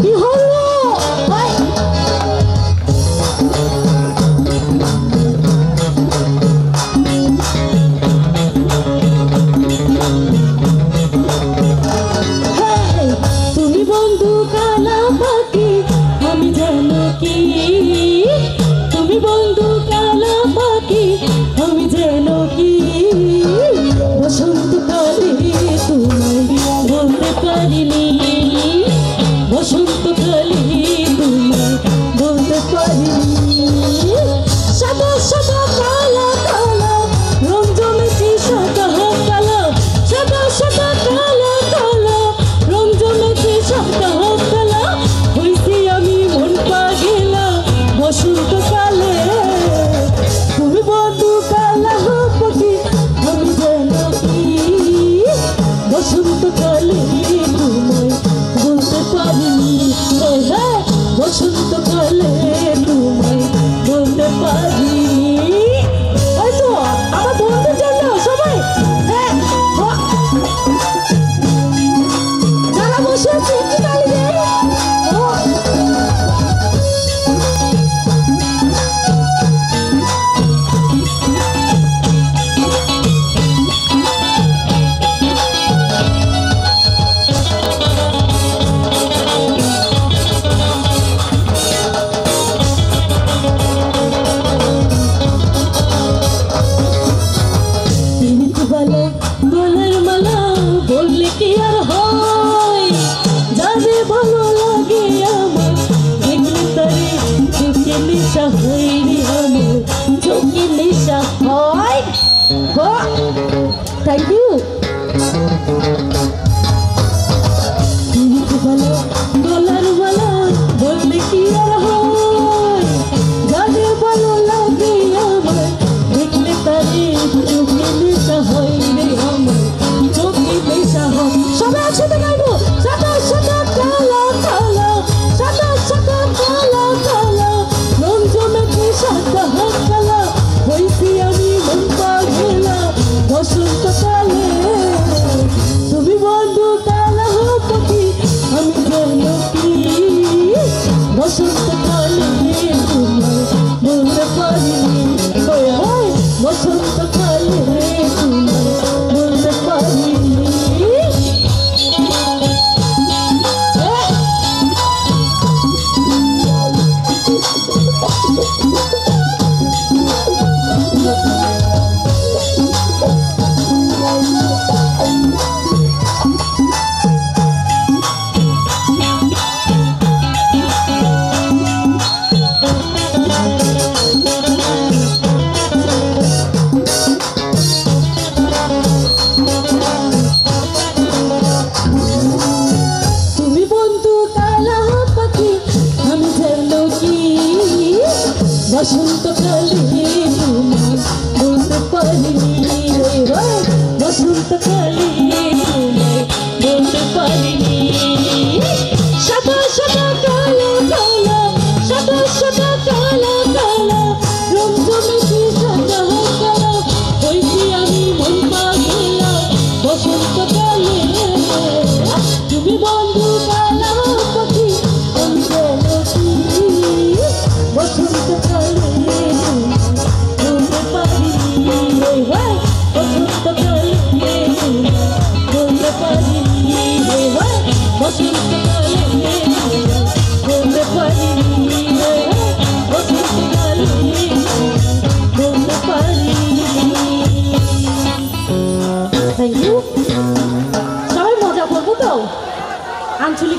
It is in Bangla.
কি হলো ভাই তুমি বন্ধু কালা পাখি আমি জানো কি তুমি বন্ধু কালা পাখি আমি জানো কি বসন্তকালে তোমায় বলতে পারিনি বসন্তকালে তোমায় বলতে পারিনি সাদা সাদা কালা কালা রং জমেছে সাদা কালা সাদা সাদা কালা কালা রং জমেছে সাদা কালা হইছি আমি মন পাগলা বসন্তকালে তুমি বন্ধু কালা পাখি আমি জানো কি বসন্তকালে তোমায় বলতে পারিনি বসন্তকালে তোমায় বলতে পারিনি হয়তো আমার বন্ধুর জন্য সবাই যারা বসে আছে একটু তালি দে গলার মালা বললে কি আর হয় যাদের ভালো লাগে আমার দেখলে তারে চোখে নেশা হয় রে আমার চোখে নেশা হয় থ্যাংক ইউ গলার মালা বললে কি আর হয় যাদের ভালো লাগে আমার দেখলে তারে চোখে নেশা হয় রে আমার চোখে নেশা হয় সবাই একসাথে গাইবো সাদা সাদা কালা কালা সাদা সাদা কালা কালা রং জমেছে সাদা কালা হইছি আমি মন পাগলা বসন্তকালে তুমি বন্ধু কালা পাখি আমি জানো কি বসন্তকালে তোমায় বলতে পারিনি বসন্তকালে তোমায় বলতে পারিনি বসন্তকালে তোমায় বলতে পারিনি বসন্তকালে তোমায় বলতে পারিনি সাদা সাদা কালো কালো সাদা সাদা কালো কালো রং জমেছে সাদা কালো হইছি আমি মন পাগলা বসন্তকালে তুমি বন্ধু কালা পাখি আমি জানো কি বসন্তকালে বলতে পারিনি বসন্তকালে বলতে পারিনি বসন্তকালে বলতে পারিনি বসন্তকালে বলতে পারিনি থ্যাংক ইউ সবাই মজা করবো তো আঞ্চলিক